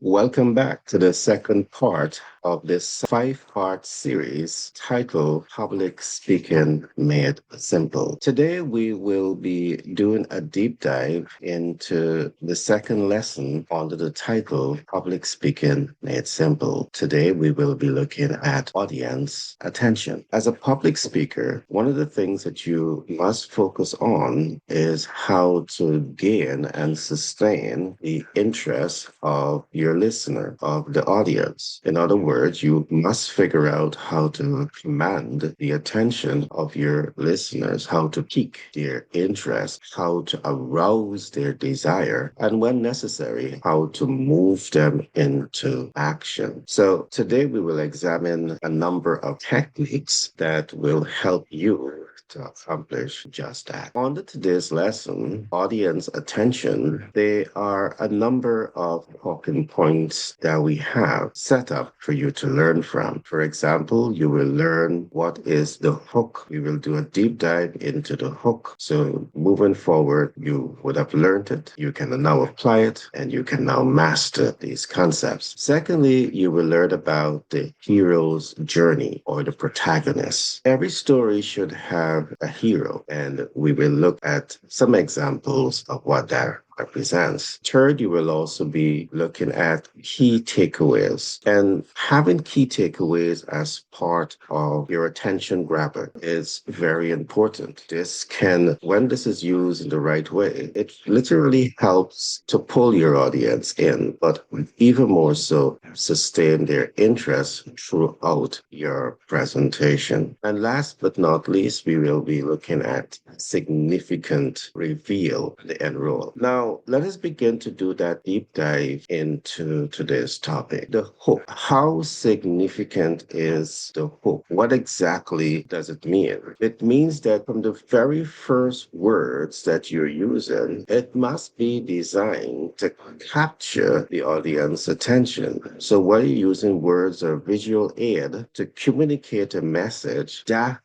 Welcome back to the second part of this five-part series titled Public Speaking Made Simple. Today we will be doing a deep dive into the second lesson under the title Public Speaking Made Simple. Today we will be looking at audience attention. As a public speaker, one of the things that you must focus on is how to gain and sustain the interest of your listener, of the audience. In other words, you must figure out how to command the attention of your listeners, how to pique their interest, how to arouse their desire, and when necessary, how to move them into action. So today we will examine a number of techniques that will help you to accomplish just that. Under today's lesson, audience attention, there are a number of talking points that we have set up for you to learn from. For example, you will learn what is the hook. We will do a deep dive into the hook. So moving forward, you would have learned it. You can now apply it and you can now master these concepts. Secondly, you will learn about the hero's journey or the protagonist. Every story should have a hero, and we will look at some examples of what that represents. Third, you will also be looking at key takeaways, and having key takeaways as part of your attention grabber is very important. When this is used in the right way, it literally helps to pull your audience in, but even more so, sustain their interest throughout your presentation. And last but not least, we will be looking at significant reveal, the end role. Now, let us begin to do that deep dive into today's topic. The hook. How significant is the hook? What exactly does it mean? It means that from the very first words that you're using, it must be designed to capture the audience attention. So whether you're using words or visual aid to communicate a message, that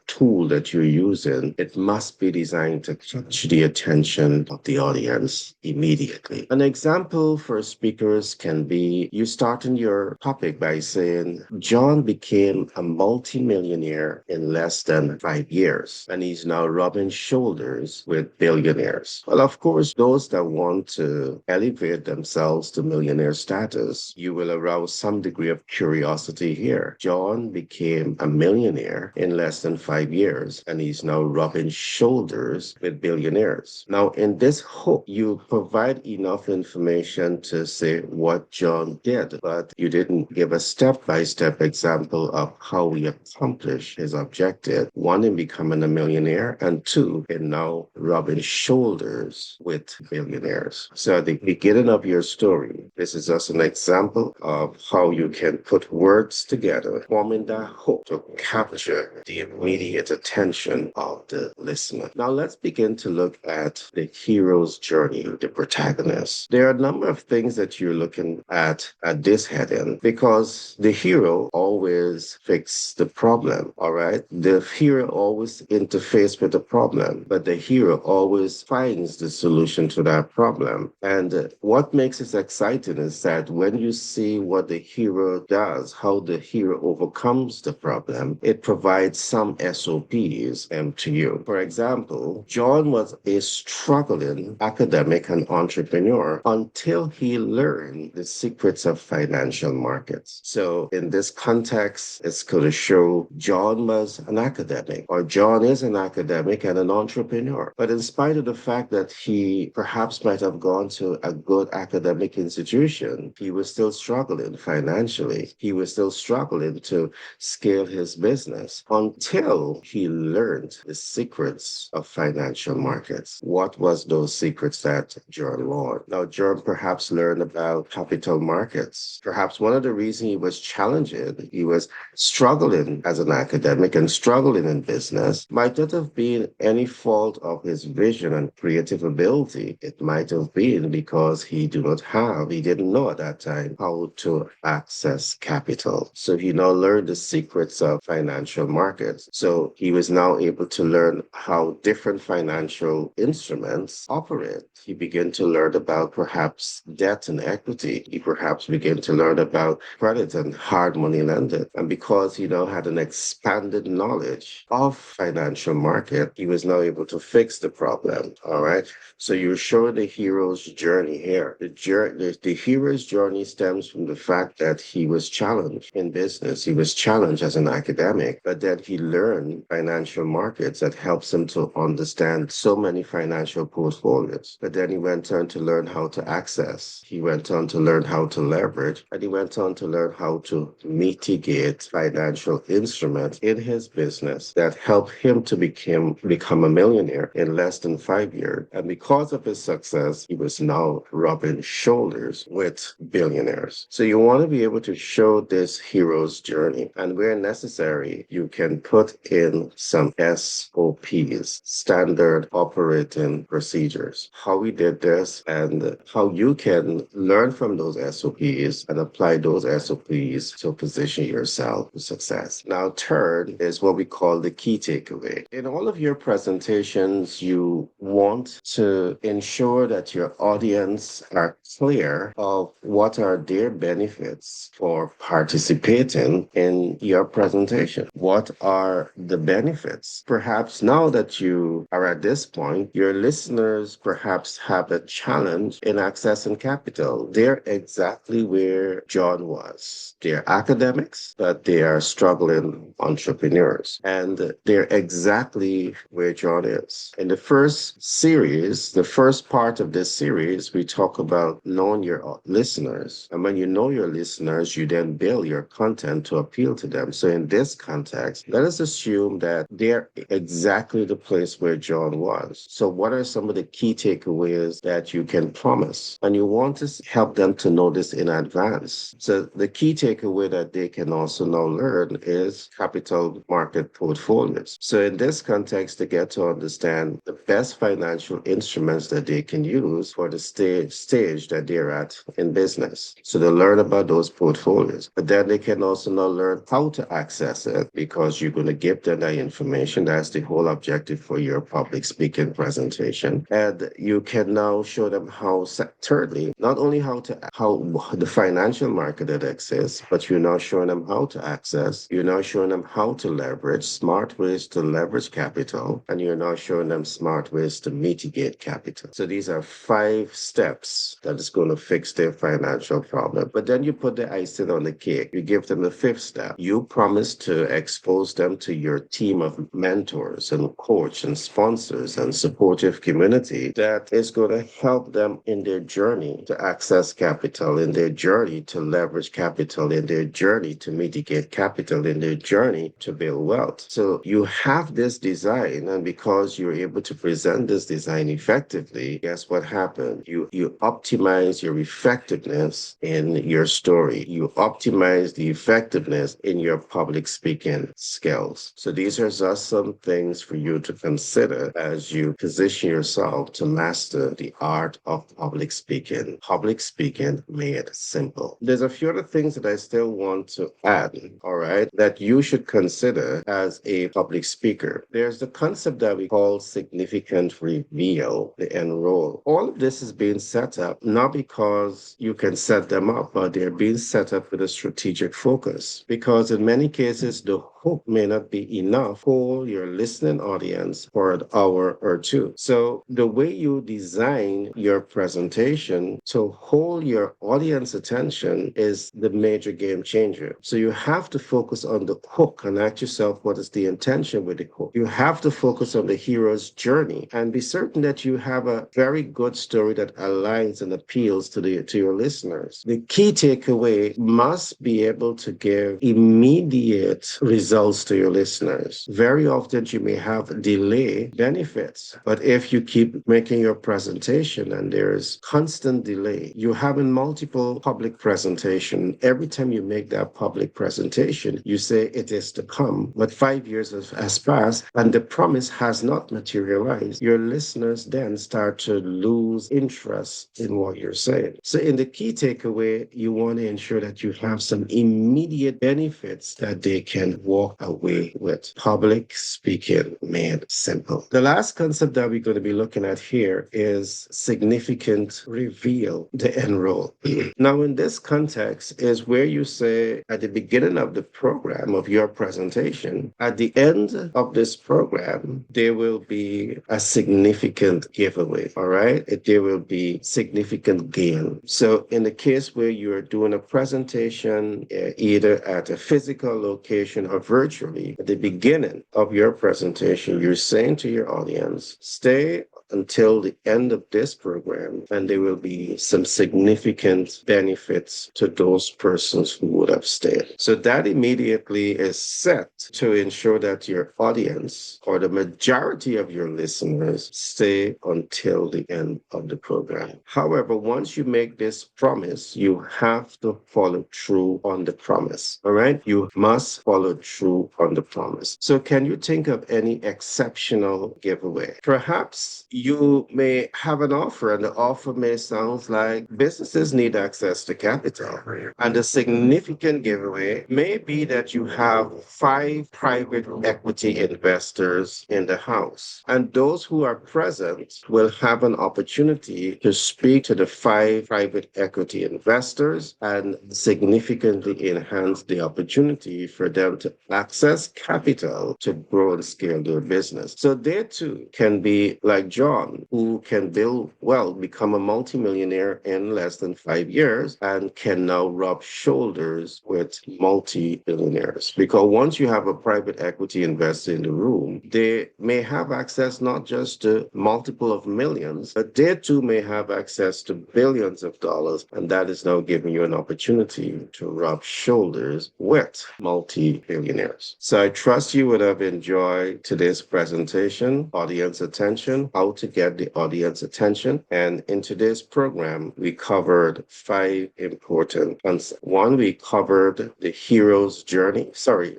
tool that you're using, it must be designed to capture the attention of the audience immediately. An example for speakers can be you starting your topic by saying, John became a multimillionaire in less than 5 years, and he's now rubbing shoulders with billionaires. Well, of course, those that want to elevate themselves to millionaire status, you will arouse some degree of curiosity here. John became a millionaire in less than 5 years, and he's now rubbing shoulders with billionaires. Now, in this hook, you provide enough information to say what John did, but you didn't give a step-by-step example of how he accomplished his objective. One, in becoming a millionaire, and two, in now rubbing shoulders with billionaires. So at the beginning of your story, this is just an example of how you can put words together, forming that hook to capture the immediate attention of the listener. Now let's begin to look at the hero's journey, the protagonist. There are a number of things that you're looking at this heading, because the hero always fixes the problem, all right? The hero always interfaces with the problem, but the hero always finds the solution to that problem. And what makes it exciting is that when you see what the hero does, how the hero overcomes the problem, it provides some SOPs to you. For example, John was a struggling academic and entrepreneur until he learned the secrets of financial markets. So in this context, it's going to show John was an academic, or John is an academic and an entrepreneur. But in spite of the fact that he perhaps might have gone to a good academic institution, he was still struggling financially. He was still struggling to scale his business until he learned the secrets of financial markets. What was those secrets that John learned? Now, John perhaps learned about capital markets. Perhaps one of the reasons he was challenging, he was struggling as an academic and struggling in business, might not have been any fault of his vision and creative ability. It might have been because he didn't know at that time how to access capital. So he now learned the secrets of financial markets. So he was now able to learn how different financial instruments markets operate. He began to learn about perhaps debt and equity. He perhaps began to learn about credit and hard money lending. And because he now had an expanded knowledge of financial market, he was now able to fix the problem. All right. So you're showing the hero's journey here. The hero's journey stems from the fact that he was challenged in business. He was challenged as an academic, but then he learned financial markets that helps him to understand so many financial portfolios. But then he went on to learn how to access. He went on to learn how to leverage, and he went on to learn how to mitigate financial instruments in his business that helped him to become a millionaire in less than 5 years. And because of his success, he was now rubbing shoulders with billionaires. So you want to be able to show this hero's journey. And where necessary, you can put in some SOPs, standard operating procedures, how we did this and how you can learn from those SOPs and apply those SOPs to position yourself for success. Now, third is what we call the key takeaway. In all of your presentations, you want to ensure that your audience are clear of what are their benefits for participating in your presentation. What are the benefits? Perhaps now that you are at this point, your listeners perhaps have a challenge in accessing capital. They're exactly where John was. They're academics, but they are struggling entrepreneurs. And they're exactly where John is. In the first series, the first part of this series, we talk about knowing your listeners. And when you know your listeners, you then build your content to appeal to them. So in this context, let us assume that they're exactly the place where John was. So what are some of the key takeaways that you can promise? And you want to help them to know this in advance. So the key takeaway that they can also now learn is capital market portfolios. So in this context, they get to understand the best financial instruments that they can use for the stage that they're at in business. So they learn about those portfolios. But then they can also now learn how to access it because you're going to give them that information. That's the whole objective for your public speaking presentation. And you can now show them how, thirdly, not only how the financial market that exists, but you're now showing them how to access, you're now showing them how to leverage, smart ways to leverage capital, and you're now showing them smart ways to mitigate capital. So these are 5 steps that is going to fix their financial problem. But then you put the icing on the cake. You give them the 5th step. You promise to expose them to your team of mentors and coach and sponsors and supportive community that is going to help them in their journey to access capital, in their journey to leverage capital, in their journey to mitigate capital, in their journey to build wealth. So you have this design, and because you're able to present this design effectively, guess what happened? You optimize your effectiveness in your story. You optimize the effectiveness in your public speaking skills. So these are just some things for you to consider as you position yourself to master the art of public speaking. Public speaking made simple. There's a few other things that I still want to add, all right, that you should consider as a public speaker. There's the concept that we call significant reveal, the end role. All of this is being set up not because you can set them up, but they're being set up with a strategic focus. Because in many cases, the hook may not be enough for your listening audience for an hour or two. So the way you design your presentation to hold your audience attention is the major game changer. So you have to focus on the hook and ask yourself, what is the intention with the hook? You have to focus on the hero's journey and be certain that you have a very good story that aligns and appeals to your listeners. The key takeaway must be able to give immediate results to your listeners. Very often you may have delay benefits, but if you keep making your presentation and there's constant delay, you're having multiple public presentation. Every time you make that public presentation, you say it is to come, but 5 years has passed and the promise has not materialized. Your listeners then start to lose interest in what you're saying. So in the key takeaway, you want to ensure that you have some immediate benefits that they can walk walk away with public speaking made simple. The last concept that we're going to be looking at here is significant reveal, the end role. Now, in this context is where you say at the beginning of the program of your presentation, at the end of this program, there will be a significant giveaway, all right? There will be significant gain. So in the case where you're doing a presentation, either at a physical location or virtually, at the beginning of your presentation, you're saying to your audience, stay until the end of this program, and there will be some significant benefits to those persons who would have stayed. So that immediately is set to ensure that your audience or the majority of your listeners stay until the end of the program. However, once you make this promise, you have to follow through on the promise. All right? You must follow through on the promise. So can you think of any exceptional giveaway? Perhaps you may have an offer, and the offer may sound like businesses need access to capital. And the significant giveaway may be that you have 5 private equity investors in the house. And those who are present will have an opportunity to speak to the 5 private equity investors and significantly enhance the opportunity for them to access capital to grow and scale their business. So they too can be like John, who can build wealth, become a multimillionaire in less than 5 years, and can now rub shoulders with multi-billionaires. Because once you have a private equity investor in the room, they may have access not just to multiple of millions, but they too may have access to billions of dollars, and that is now giving you an opportunity to rub shoulders with multi-billionaires. So I trust you would have enjoyed today's presentation, audience attention, how to get the audience attention. And in today's program, we covered 5 important concepts. One, we covered the hero's journey.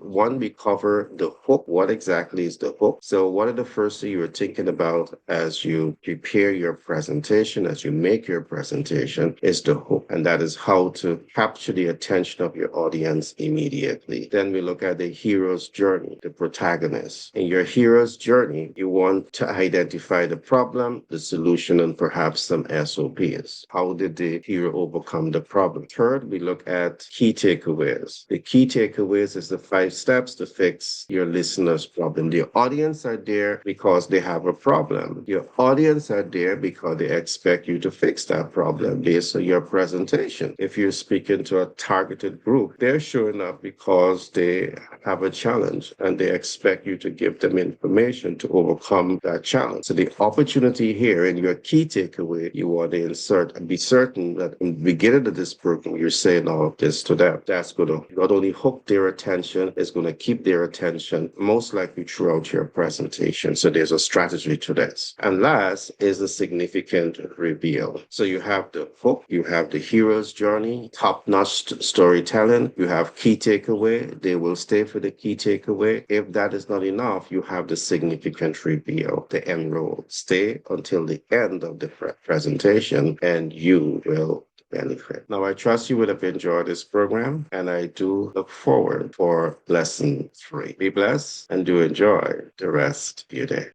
One, we covered the hook. What exactly is the hook? So what are the first things you were thinking about as you prepare your presentation, as you make your presentation, is the hook. And that is how to capture the attention of your audience immediately. Then we look at the hero's journey, the protagonist. In your hero's journey, you want to identify the problem, the solution, and perhaps some SOPs. How did the hero overcome the problem? Third, we look at key takeaways. The key takeaways is the 5 steps to fix your listener's problem. The audience are there because they have a problem. Your audience are there because they expect you to fix that problem based on your presentation. If you're speaking to a targeted group, they're showing up because they have a challenge and they expect you to give them information to overcome that challenge. So the opportunity here in your key takeaway, you want to insert and be certain that in the beginning of this program, you're saying all of this to them. That's going to not only hook their attention, it's going to keep their attention most likely throughout your presentation. So there's a strategy to this. And last is a significant reveal. So you have the hook, you have the hero's journey, top-notch storytelling, you have key takeaway. They will stay for the key takeaway. If that is not enough, you have the significant reveal, the end roll. Stay until the end of the presentation and you will benefit. Now, I trust you would have enjoyed this program, and I do look forward for lesson 3. Be blessed and do enjoy the rest of your day.